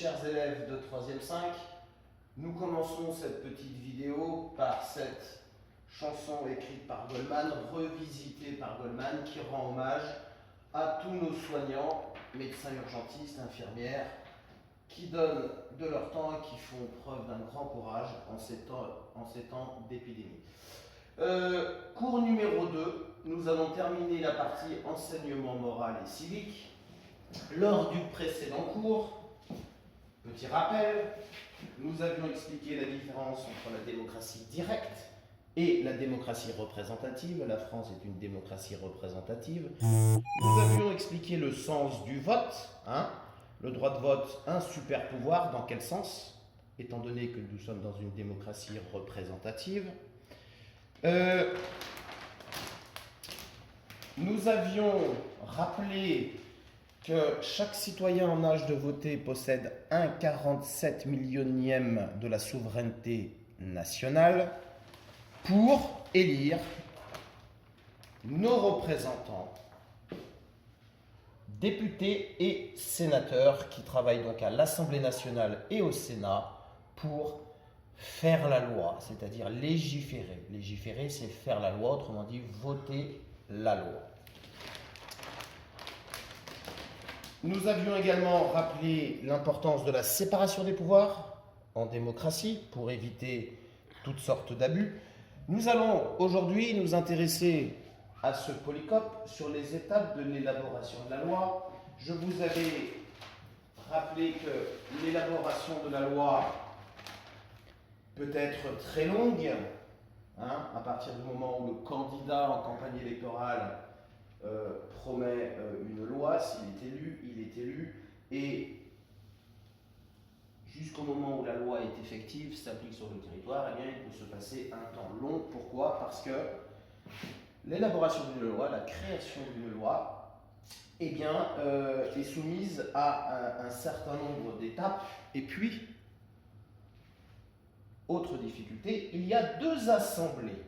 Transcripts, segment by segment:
chers élèves de 3e 5, nous commençons cette petite vidéo par cette chanson écrite par Goldman, revisitée par Goldman, qui rend hommage à tous nos soignants, médecins urgentistes, infirmières, qui donnent de leur temps et qui font preuve d'un grand courage en ces temps d'épidémie. Cours numéro 2, nous allons terminer la partie enseignement moral et civique. Lors du précédent cours, petit rappel, nous avions expliqué la différence entre la démocratie directe et la démocratie représentative. La France est une démocratie représentative. Nous avions expliqué le sens du vote, le droit de vote, un super pouvoir, dans quel sens, étant donné que nous sommes dans une démocratie représentative. Nous avions rappelé que chaque citoyen en âge de voter possède 1,47 millionième de la souveraineté nationale pour élire nos représentants, députés et sénateurs qui travaillent donc à l'Assemblée nationale et au Sénat pour faire la loi, c'est-à-dire légiférer. Légiférer, c'est faire la loi, autrement dit, voter la loi. Nous avions également rappelé l'importance de la séparation des pouvoirs en démocratie pour éviter toutes sortes d'abus. Nous allons aujourd'hui nous intéresser à ce polycope sur les étapes de l'élaboration de la loi. Je vous avais rappelé que l'élaboration de la loi peut être très longue, à partir du moment où le candidat en campagne électorale promet une loi. S'il est élu, il est élu, et jusqu'au moment où la loi est effective, s'applique sur le territoire, eh bien, il peut se passer un temps long. Pourquoi? Parce que l'élaboration d'une loi, la création d'une loi, eh bien, est soumise à un certain nombre d'étapes. Et puis, autre difficulté, il y a 2 assemblées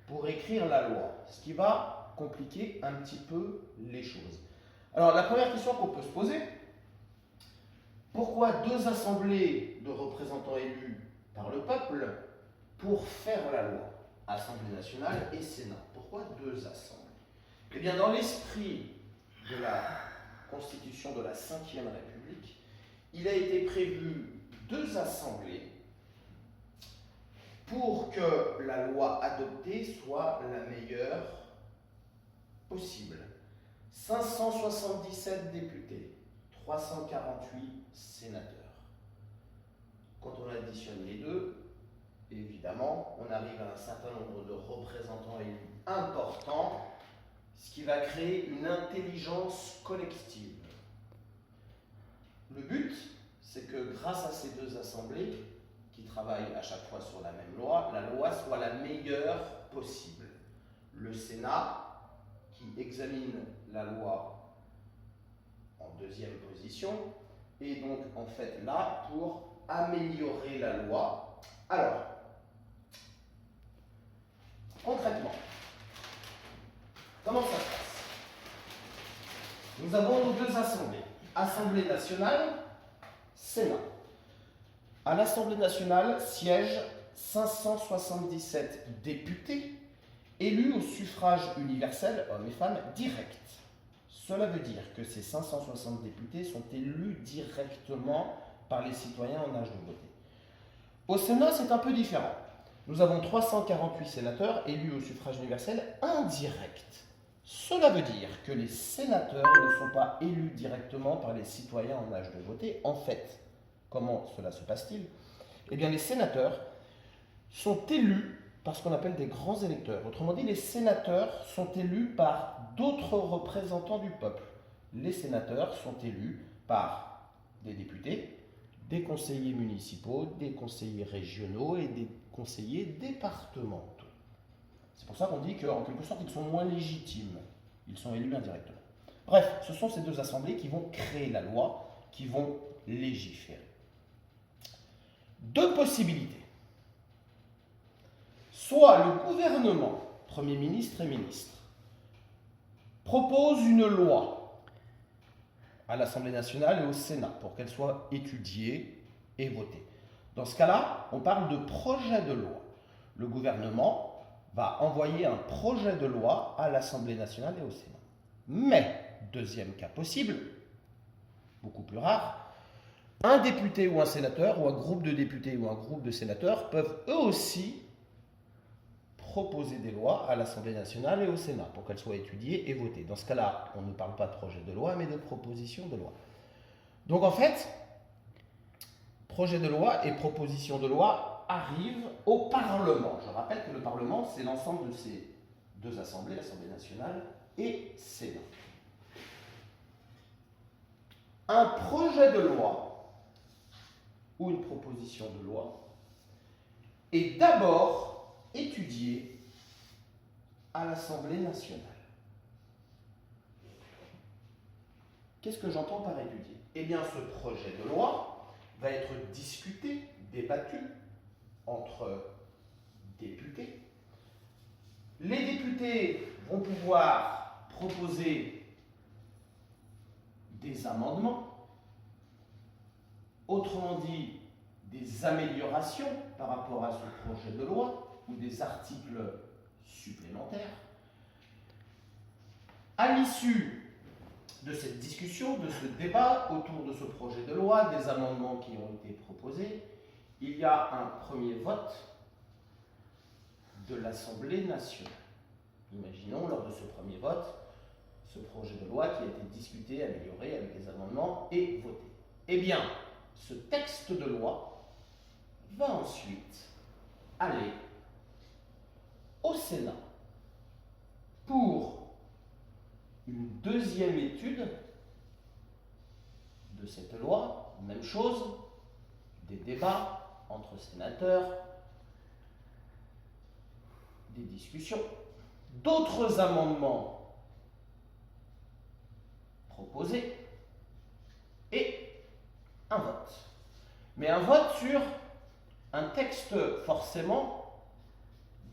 pour écrire la loi, ce qui va compliquer un petit peu les choses. Alors, la première question qu'on peut se poser, pourquoi 2 assemblées de représentants élus par le peuple pour faire la loi? Assemblée nationale et Sénat. Pourquoi 2 assemblées? Eh bien, dans l'esprit de la Constitution de la Ve République, il a été prévu 2 assemblées pour que la loi adoptée soit la meilleure possible. 577 députés, 348 sénateurs. Quand on additionne les deux, évidemment, on arrive à un certain nombre de représentants élus importants, ce qui va créer une intelligence collective. Le but, c'est que grâce à ces 2 assemblées, qui travaillent à chaque fois sur la même loi, la loi soit la meilleure possible. Le Sénat, qui examine la loi en 2e position, est donc en fait là pour améliorer la loi. Alors, concrètement, comment ça se passe? Nous avons nos 2 assemblées. Assemblée nationale, Sénat. À l'Assemblée nationale siègent 577 députés élus au suffrage universel, hommes et femmes, direct. Cela veut dire que ces 560 députés sont élus directement par les citoyens en âge de voter. Au Sénat, c'est un peu différent. Nous avons 348 sénateurs élus au suffrage universel indirect. Cela veut dire que les sénateurs ne sont pas élus directement par les citoyens en âge de voter. En fait, comment cela se passe-t-il? Eh bien, les sénateurs sont élus par ce qu'on appelle des grands électeurs. Autrement dit, les sénateurs sont élus par d'autres représentants du peuple. Les sénateurs sont élus par des députés, des conseillers municipaux, des conseillers régionaux et des conseillers départementaux. C'est pour ça qu'on dit qu'en quelque sorte, ils sont moins légitimes. Ils sont élus indirectement. Bref, ce sont ces 2 assemblées qui vont créer la loi, qui vont légiférer. 2 possibilités. Soit le gouvernement, Premier ministre et ministre, propose une loi à l'Assemblée nationale et au Sénat pour qu'elle soit étudiée et votée. Dans ce cas-là, on parle de projet de loi. Le gouvernement va envoyer un projet de loi à l'Assemblée nationale et au Sénat. Mais, deuxième cas possible, beaucoup plus rare, un député ou un sénateur, ou un groupe de députés ou un groupe de sénateurs peuvent eux aussi proposer des lois à l'Assemblée nationale et au Sénat pour qu'elles soient étudiées et votées. Dans ce cas-là, on ne parle pas de projet de loi, mais de proposition de loi. Donc en fait, projet de loi et proposition de loi arrivent au Parlement. Je rappelle que le Parlement, c'est l'ensemble de ces deux assemblées, l'Assemblée nationale et Sénat. Un projet de loi ou une proposition de loi est d'abord étudié à l'Assemblée nationale. Qu'est-ce que j'entends par étudier? Eh bien, ce projet de loi va être discuté, débattu entre députés. Les députés vont pouvoir proposer des amendements, autrement dit, des améliorations par rapport à ce projet de loi ou des articles supplémentaires. À l'issue de cette discussion, de ce débat autour de ce projet de loi, des amendements qui ont été proposés, il y a un premier vote de l'Assemblée nationale. Imaginons, lors de ce premier vote, ce projet de loi qui a été discuté, amélioré avec des amendements et voté. Eh bien, ce texte de loi va ensuite aller au Sénat pour une deuxième étude de cette loi. Même chose, des débats entre sénateurs, des discussions, d'autres amendements proposés et un vote. Mais un vote sur un texte forcément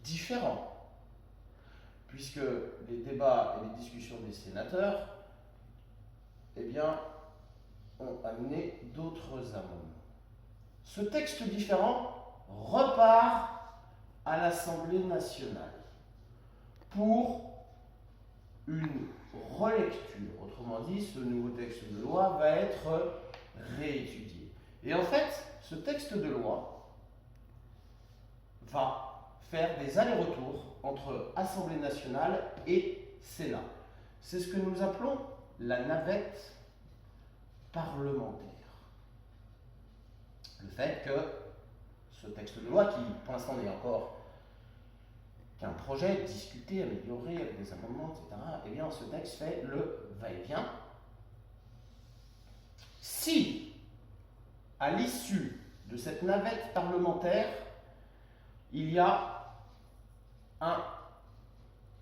différent, puisque les débats et les discussions des sénateurs, eh bien, ont amené d'autres amendements. Ce texte différent repart à l'Assemblée nationale pour une relecture. Autrement dit, ce nouveau texte de loi va être réétudié. Et en fait, ce texte de loi va faire des allers-retours entre Assemblée nationale et Sénat. C'est ce que nous appelons la navette parlementaire. Le fait que ce texte de loi, qui pour l'instant n'est encore qu'un projet discuté, amélioré avec des amendements, etc., eh bien ce texte fait le va-et-vient. Si, à l'issue de cette navette parlementaire, il y a un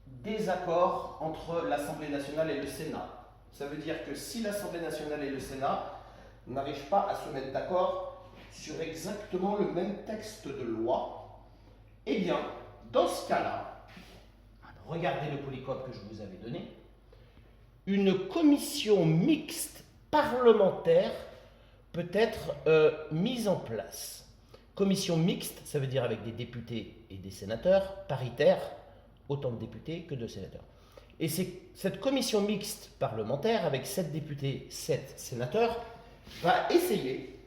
désaccord entre l'Assemblée nationale et le Sénat, ça veut dire que si l'Assemblée nationale et le Sénat n'arrivent pas à se mettre d'accord sur exactement le même texte de loi, eh bien, dans ce cas-là, regardez le polycope que je vous avais donné, une commission mixte parlementaire peut être mise en place. Commission mixte, ça veut dire avec des députés et des sénateurs, paritaire, autant de députés que de sénateurs. Et cette commission mixte parlementaire, avec 7 députés, 7 sénateurs, va essayer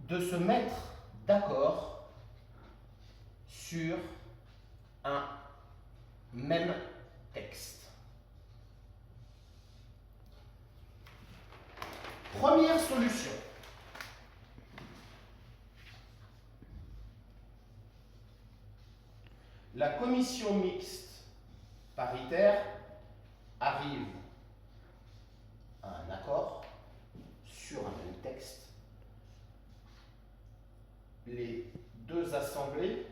de se mettre d'accord sur un même texte. Première solution. La commission mixte paritaire arrive à un accord sur un même texte. Les deux assemblées,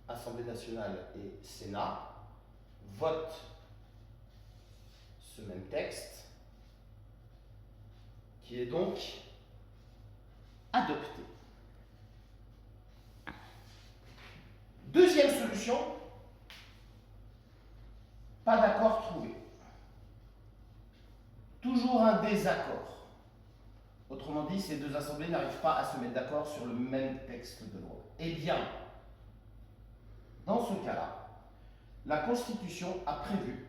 Assemblée nationale et Sénat, votent ce même texte, qui est donc adopté. Deuxième solution, un désaccord. Autrement dit, ces deux assemblées n'arrivent pas à se mettre d'accord sur le même texte de loi. Eh bien, dans ce cas-là, la Constitution a prévu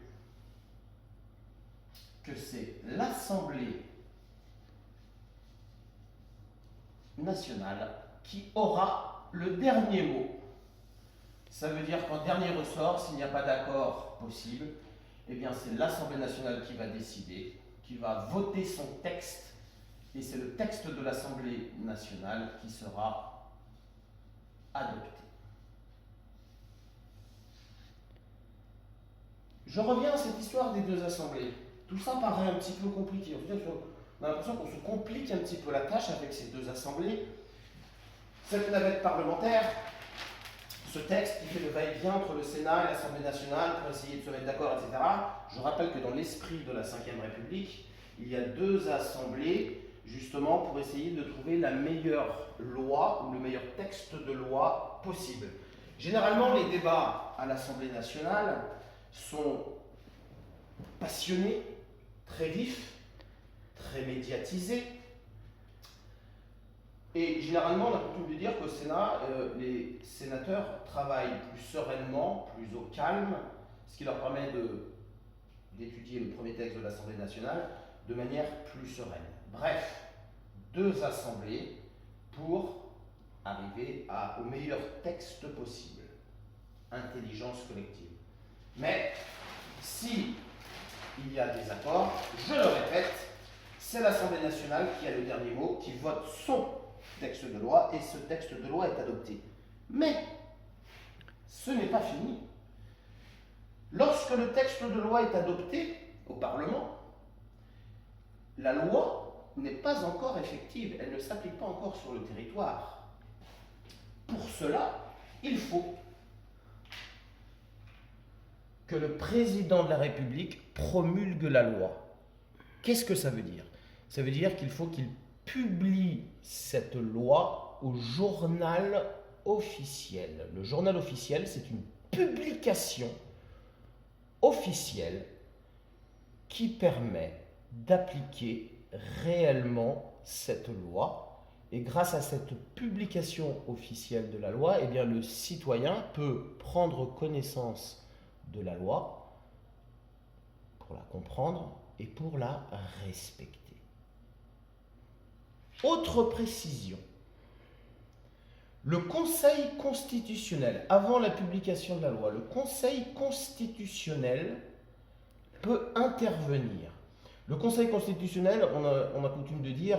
que c'est l'Assemblée nationale qui aura le dernier mot. Ça veut dire qu'en dernier ressort, s'il n'y a pas d'accord possible, eh bien c'est l'Assemblée nationale qui va décider, qui va voter son texte, et c'est le texte de l'Assemblée nationale qui sera adopté. Je reviens à cette histoire des deux assemblées. Tout ça paraît un petit peu compliqué. On a l'impression qu'on se complique un petit peu la tâche avec ces deux assemblées. Cette navette parlementaire, ce texte qui fait le va-et-vient entre le Sénat et l'Assemblée nationale pour essayer de se mettre d'accord, etc. Je rappelle que dans l'esprit de la Ve République, il y a deux assemblées justement pour essayer de trouver la meilleure loi ou le meilleur texte de loi possible. Généralement, les débats à l'Assemblée nationale sont passionnés, très vifs, très médiatisés. Et généralement, on a coutume de dire qu'au Sénat, les sénateurs travaillent plus sereinement, plus au calme, ce qui leur permet d'étudier le premier texte de l'Assemblée nationale de manière plus sereine. Bref, deux assemblées pour arriver au meilleur texte possible. Intelligence collective. Mais si il y a des accords, je le répète, c'est l'Assemblée nationale qui a le dernier mot, qui vote son texte de loi, et ce texte de loi est adopté. Mais ce n'est pas fini. Lorsque le texte de loi est adopté au Parlement, la loi n'est pas encore effective, elle ne s'applique pas encore sur le territoire. Pour cela, il faut que le président de la République promulgue la loi. Qu'est-ce que ça veut dire? Ça veut dire qu'il faut qu'il publie cette loi au journal officiel. Le journal officiel, c'est une publication officielle qui permet d'appliquer réellement cette loi. Et grâce à cette publication officielle de la loi, eh bien, le citoyen peut prendre connaissance de la loi pour la comprendre et pour la respecter. Autre précision, le Conseil constitutionnel, avant la publication de la loi, le Conseil constitutionnel peut intervenir. Le Conseil constitutionnel, on a coutume de dire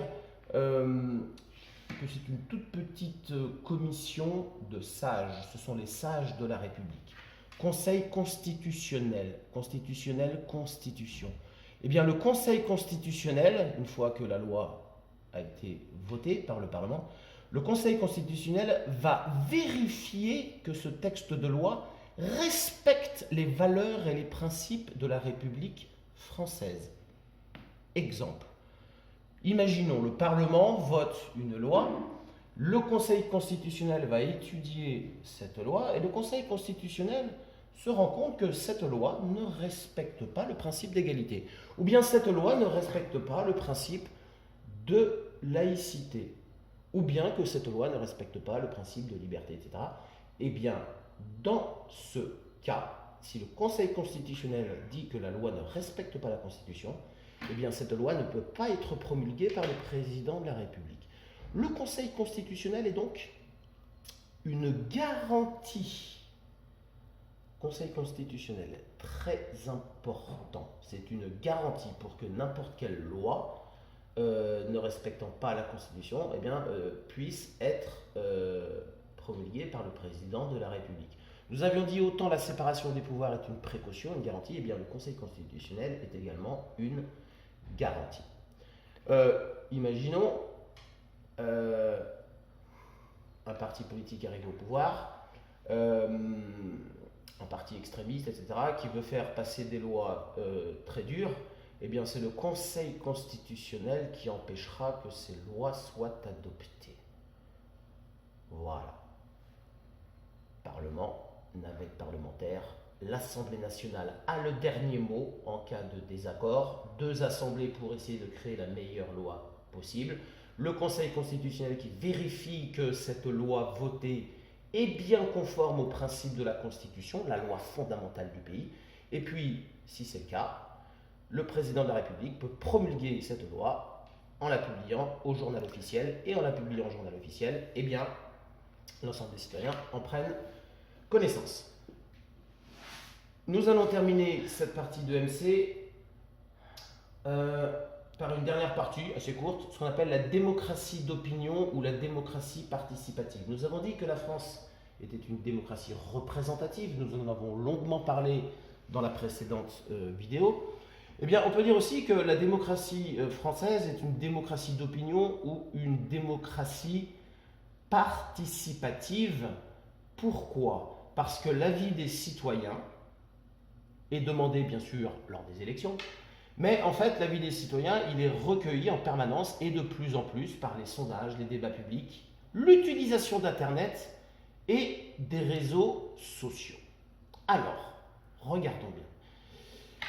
que c'est une toute petite commission de sages, ce sont les sages de la République. Conseil constitutionnel, constitution. Eh bien, le Conseil constitutionnel, une fois que la loi a été votée par le Parlement, le Conseil constitutionnel va vérifier que ce texte de loi respecte les valeurs et les principes de la République française. Exemple. Imaginons, le Parlement vote une loi, le Conseil constitutionnel va étudier cette loi et le Conseil constitutionnel se rend compte que cette loi ne respecte pas le principe d'égalité. Ou bien cette loi ne respecte pas le principe de laïcité. Ou bien que cette loi ne respecte pas le principe de liberté, etc. Eh bien, dans ce cas, si le Conseil constitutionnel dit que la loi ne respecte pas la Constitution, eh bien cette loi ne peut pas être promulguée par le président de la République. Le Conseil constitutionnel est donc une garantie. Conseil constitutionnel est très important. C'est une garantie pour que n'importe quelle loi ne respectant pas la Constitution eh bien, puisse être promulguée par le président de la République. Nous avions dit autant la séparation des pouvoirs est une précaution, une garantie, et bien le Conseil constitutionnel est également une garantie. Imaginons un parti politique arrive au pouvoir, un parti extrémiste, etc., qui veut faire passer des lois très dures, eh bien c'est le Conseil constitutionnel qui empêchera que ces lois soient adoptées. Voilà. Parlement, navette parlementaire, l'Assemblée nationale a le dernier mot en cas de désaccord. 2 assemblées pour essayer de créer la meilleure loi possible. Le Conseil constitutionnel qui vérifie que cette loi votée est bien conforme aux principes de la Constitution, la loi fondamentale du pays. Et puis, si c'est le cas, le président de la République peut promulguer cette loi en la publiant au journal officiel. Et en la publiant au journal officiel, eh bien, l'ensemble des citoyens en prennent connaissance. Nous allons terminer cette partie de MC par une dernière partie assez courte, ce qu'on appelle la démocratie d'opinion ou la démocratie participative. Nous avons dit que la France était une démocratie représentative, nous en avons longuement parlé dans la précédente vidéo. Eh bien, on peut dire aussi que la démocratie française est une démocratie d'opinion ou une démocratie participative. Pourquoi? Parce que l'avis des citoyens est demandé, bien sûr, lors des élections, mais en fait, l'avis des citoyens, il est recueilli en permanence et de plus en plus par les sondages, les débats publics, l'utilisation d'Internet et des réseaux sociaux. Alors, regardons bien.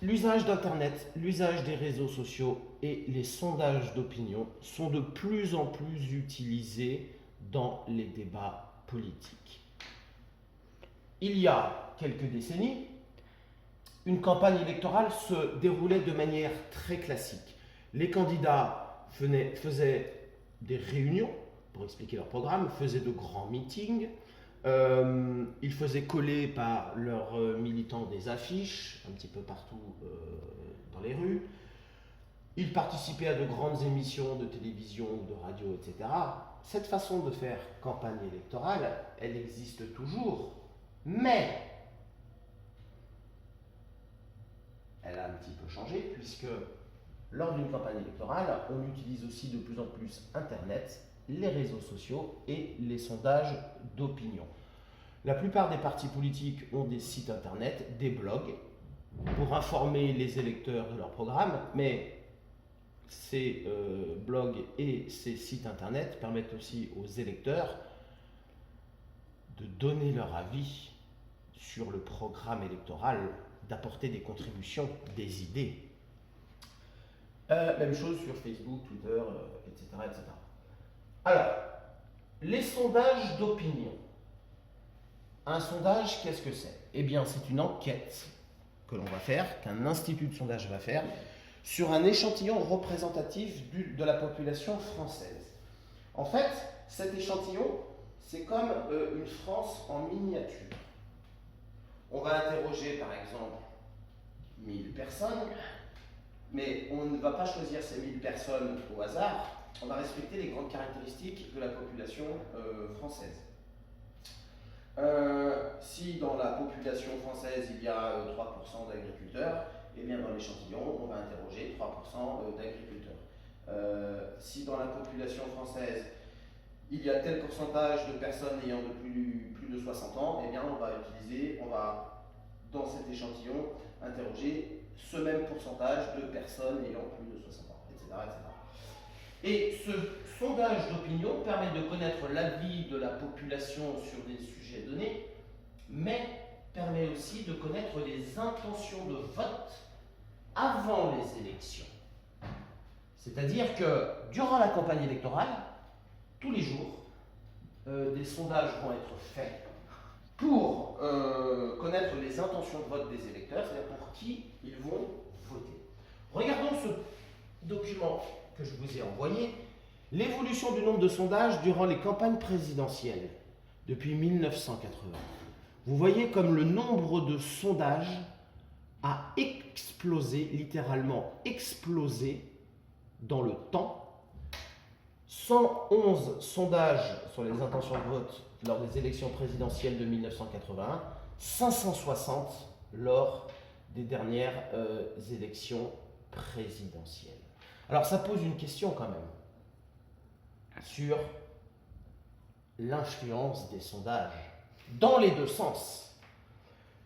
L'usage d'Internet, l'usage des réseaux sociaux et les sondages d'opinion sont de plus en plus utilisés dans les débats politiques. Il y a quelques décennies, une campagne électorale se déroulait de manière très classique. Les candidats faisaient des réunions pour expliquer leur programme, faisaient de grands meetings, ils faisaient coller par leurs militants des affiches un petit peu partout dans les rues. Ils participaient à de grandes émissions de télévision ou de radio, etc. Cette façon de faire campagne électorale, elle existe toujours, mais elle a un petit peu changé puisque lors d'une campagne électorale, on utilise aussi de plus en plus Internet, les réseaux sociaux et les sondages d'opinion. La plupart des partis politiques ont des sites Internet, des blogs, pour informer les électeurs de leur programme, mais ces blogs et ces sites Internet permettent aussi aux électeurs de donner leur avis sur le programme électoral, d'apporter des contributions, des idées. Même chose sur Facebook, Twitter, etc., etc. Alors, les sondages d'opinion. Un sondage, qu'est-ce que c'est? Eh bien, c'est une enquête que l'on va faire, qu'un institut de sondage va faire, sur un échantillon représentatif de la population française. En fait, cet échantillon, c'est comme une France en miniature. On va interroger, par exemple, 1000 personnes, mais on ne va pas choisir ces 1000 personnes au hasard, on va respecter les grandes caractéristiques de la population française. Si dans la population française il y a 3% d'agriculteurs, eh bien dans l'échantillon on va interroger 3% d'agriculteurs. Si dans la population française il y a tel pourcentage de personnes ayant plus de 60 ans, eh bien on va dans cet échantillon interroger ce même pourcentage de personnes ayant plus de 60 ans, etc., etc. Et ce sondage d'opinion permet de connaître l'avis de la population sur des sujets donnés, mais permet aussi de connaître les intentions de vote avant les élections. C'est-à-dire que durant la campagne électorale, tous les jours, des sondages vont être faits pour connaître les intentions de vote des électeurs, c'est-à-dire pour qui ils vont voter. Regardons ce document que je vous ai envoyé, l'évolution du nombre de sondages durant les campagnes présidentielles depuis 1980. Vous voyez comme le nombre de sondages a explosé, littéralement explosé dans le temps. 111 sondages sur les intentions de vote lors des élections présidentielles de 1981, 560 lors des dernières élections présidentielles. Alors ça pose une question quand même sur l'influence des sondages dans les deux sens.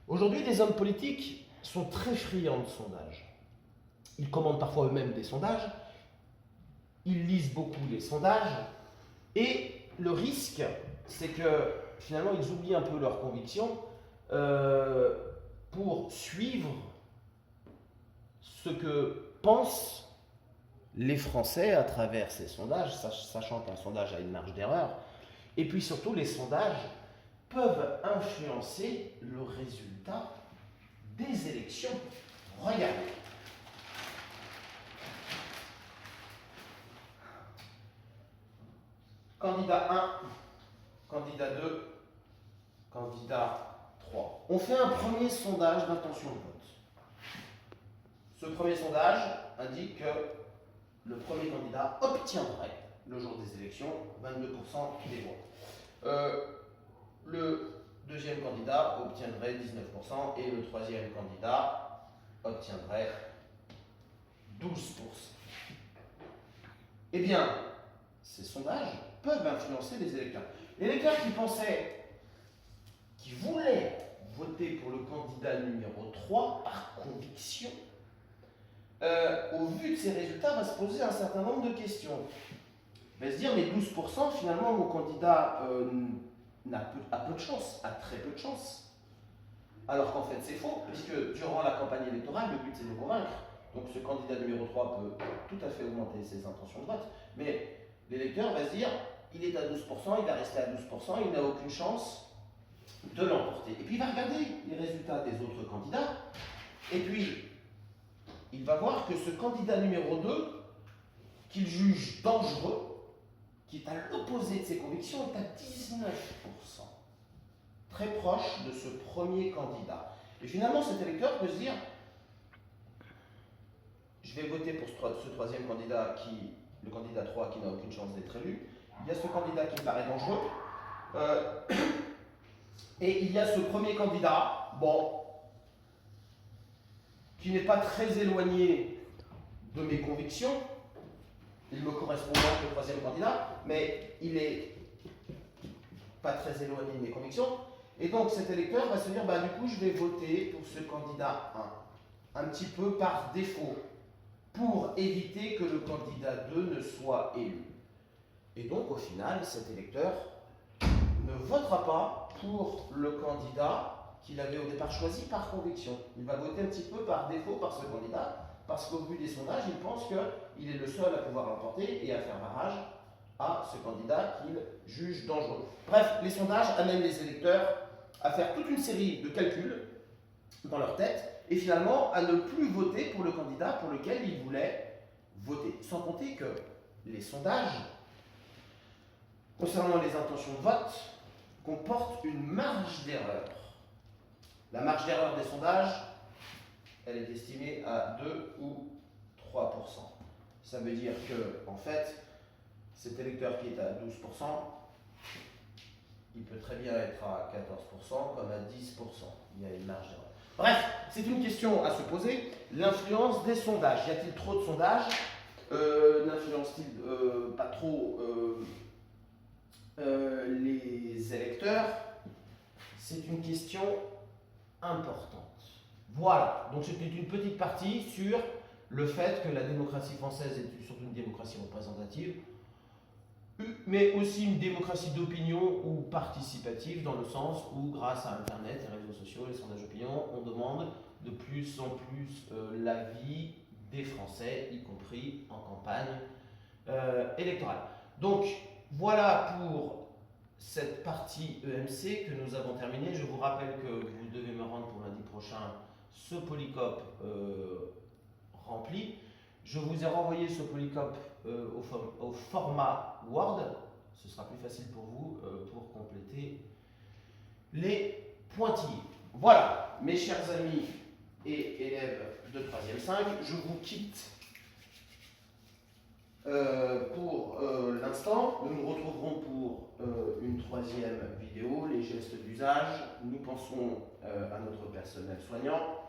Aujourd'hui, les hommes politiques sont très friands de sondages. Ils commandent parfois eux-mêmes des sondages, ils lisent beaucoup les sondages, et le risque, c'est que finalement ils oublient un peu leurs convictions pour suivre ce que pensent les Français à travers ces sondages, sachant qu'un sondage a une marge d'erreur. Et puis surtout, les sondages peuvent influencer le résultat des élections. Regardez. Candidat 1, candidat 2, candidat 3. On fait un premier sondage d'intention de vote. Ce premier sondage indique que le premier candidat obtiendrait, le jour des élections, 22% des voix. Le deuxième candidat obtiendrait 19% et le troisième candidat obtiendrait 12%. Eh bien, ces sondages peuvent influencer les électeurs. Les électeurs qui voulaient voter pour le candidat numéro 3 par conviction, au vu de ces résultats, va se poser un certain nombre de questions. Il va se dire, mais 12%, finalement, mon candidat a peu de chance, a très peu de chance. Alors qu'en fait, c'est faux, puisque durant la campagne électorale, le but c'est de convaincre. Donc ce candidat numéro 3 peut tout à fait augmenter ses intentions de vote, mais l'électeur va se dire, il est à 12%, il va rester à 12%, il n'a aucune chance de l'emporter. Et puis il va regarder les résultats des autres candidats, et puis il va voir que ce candidat numéro 2, qu'il juge dangereux, qui est à l'opposé de ses convictions, est à 19%. Très proche de ce premier candidat. Et finalement, cet électeur peut se dire, je vais voter pour ce troisième candidat, le candidat 3 qui n'a aucune chance d'être élu. Il y a ce candidat qui me paraît dangereux. Et il y a ce premier candidat, qui n'est pas très éloigné de mes convictions. Il me correspond moins que le troisième candidat, mais il n'est pas très éloigné de mes convictions. Et donc cet électeur va se dire, du coup, je vais voter pour ce candidat 1, un petit peu par défaut, pour éviter que le candidat 2 ne soit élu. Et donc, au final, cet électeur ne votera pas pour le candidat qu'il avait au départ choisi par conviction. Il va voter un petit peu par défaut par ce candidat, parce qu'au vu des sondages, il pense qu'il est le seul à pouvoir l'emporter et à faire barrage à ce candidat qu'il juge dangereux. Bref, les sondages amènent les électeurs à faire toute une série de calculs dans leur tête et finalement à ne plus voter pour le candidat pour lequel ils voulaient voter. Sans compter que les sondages, concernant les intentions de vote, comportent une marge d'erreur. La marge d'erreur des sondages, elle est estimée à 2 ou 3%. Ça veut dire que, en fait, cet électeur qui est à 12%, il peut très bien être à 14% comme à 10%. Il y a une marge d'erreur. Bref, c'est une question à se poser. L'influence des sondages. Y a-t-il trop de sondages? N'influence-t-il pas trop les électeurs? C'est une question importante. Voilà, donc c'était une petite partie sur le fait que la démocratie française est surtout une démocratie représentative, mais aussi une démocratie d'opinion ou participative, dans le sens où, grâce à Internet, les réseaux sociaux, les sondages d'opinion, on demande de plus en plus l'avis des Français, y compris en campagne électorale. Donc, voilà pour cette partie EMC que nous avons terminée. Je vous rappelle que vous devez me rendre pour lundi prochain ce polycope rempli. Je vous ai renvoyé ce polycope au format Word. Ce sera plus facile pour vous pour compléter les pointillés. Voilà, mes chers amis et élèves de 3e 5, je vous quitte pour l'instant. Nous nous retrouverons pour une 3e vidéo, les gestes d'usage. Nous pensons à notre personnel soignant.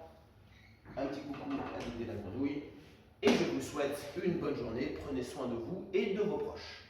Un petit coucou à l'idée de la grenouille. Et je vous souhaite une bonne journée. Prenez soin de vous et de vos proches.